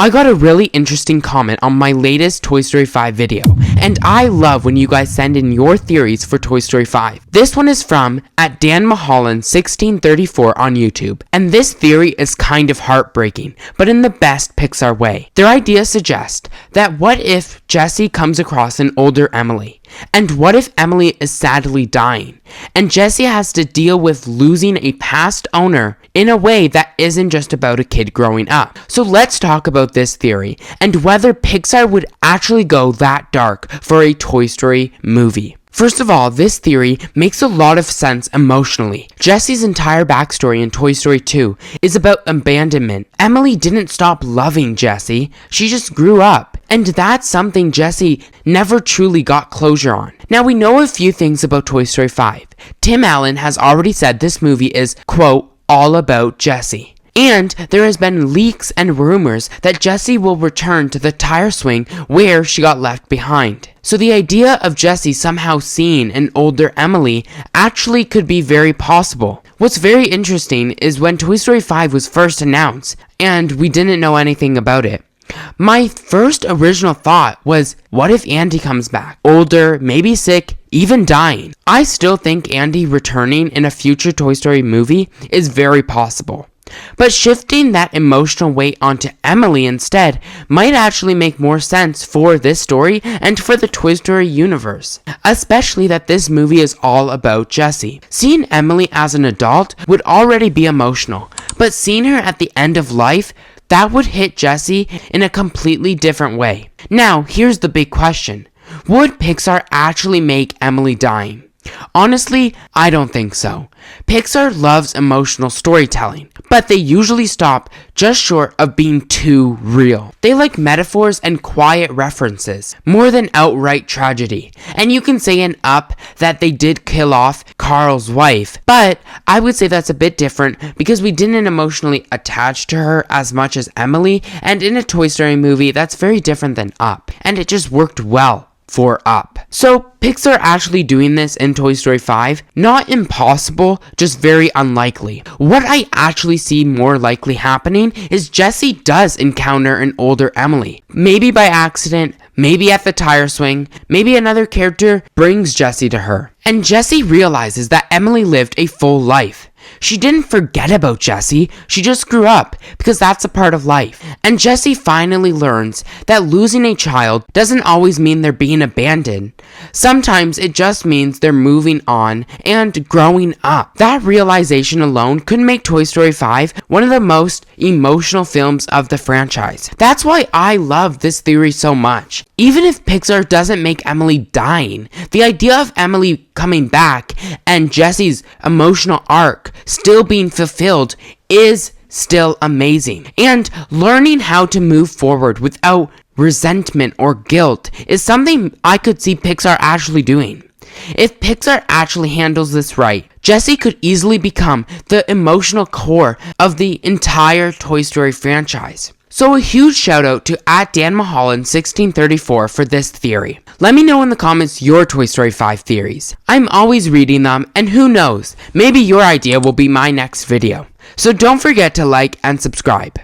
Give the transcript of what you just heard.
I got a really interesting comment on my latest Toy Story 5 video, and I love when you guys send in your theories for Toy Story 5. This one is from @DanMulholland1634 on YouTube, and this theory is kind of heartbreaking, but in the best Pixar way. Their idea suggests that what if Jessie comes across an older Emily? And what if Emily is sadly dying, and Jessie has to deal with losing a past owner in a way that isn't just about a kid growing up? So let's talk about this theory, and whether Pixar would actually go that dark for a Toy Story movie. First of all, this theory makes a lot of sense emotionally. Jessie's entire backstory in Toy Story 2 is about abandonment. Emily didn't stop loving Jessie, she just grew up. And that's something Jessie never truly got closure on. Now we know a few things about Toy Story 5. Tim Allen has already said this movie is, quote, all about Jessie. And there has been leaks and rumors that Jessie will return to the tire swing where she got left behind. So the idea of Jessie somehow seeing an older Emily actually could be very possible. What's very interesting is when Toy Story 5 was first announced, and we didn't know anything about it, my first original thought was, what if Andy comes back? Older, maybe sick, even dying. I still think Andy returning in a future Toy Story movie is very possible. But shifting that emotional weight onto Emily instead might actually make more sense for this story and for the Toy Story universe. Especially that this movie is all about Jessie. Seeing Emily as an adult would already be emotional, but seeing her at the end of life, that would hit Jessie in a completely different way. Now, here's the big question. Would Pixar actually make Emily dying? Honestly, I don't think so. Pixar loves emotional storytelling, but they usually stop just short of being too real. They like metaphors and quiet references, more than outright tragedy. And you can say in Up that they did kill off Carl's wife, but I would say that's a bit different because we didn't emotionally attach to her as much as Emily, and in a Toy Story movie, that's very different than Up, and it just worked well for Up. So Pixar actually doing this in Toy Story 5, not impossible, just very unlikely. What I actually see more likely happening is Jessie does encounter an older Emily. Maybe by accident, maybe at the tire swing, maybe another character brings Jessie to her. And Jessie realizes that Emily lived a full life. She didn't forget about Jessie, she just grew up, because that's a part of life. And Jessie finally learns that losing a child doesn't always mean they're being abandoned. Sometimes it just means they're moving on and growing up. That realization alone could make Toy Story 5 one of the most emotional films of the franchise. That's why I love this theory so much. Even if Pixar doesn't make Emily dying, the idea of Emily coming back and Jessie's emotional arc still being fulfilled is still amazing. And learning how to move forward without resentment or guilt is something I could see Pixar actually doing. If Pixar actually handles this right, Jessie could easily become the emotional core of the entire Toy Story franchise. So a huge shout out to @DanMulholland1634 for this theory. Let me know in the comments your Toy Story 5 theories. I'm always reading them, and who knows, maybe your idea will be my next video. So don't forget to like and subscribe.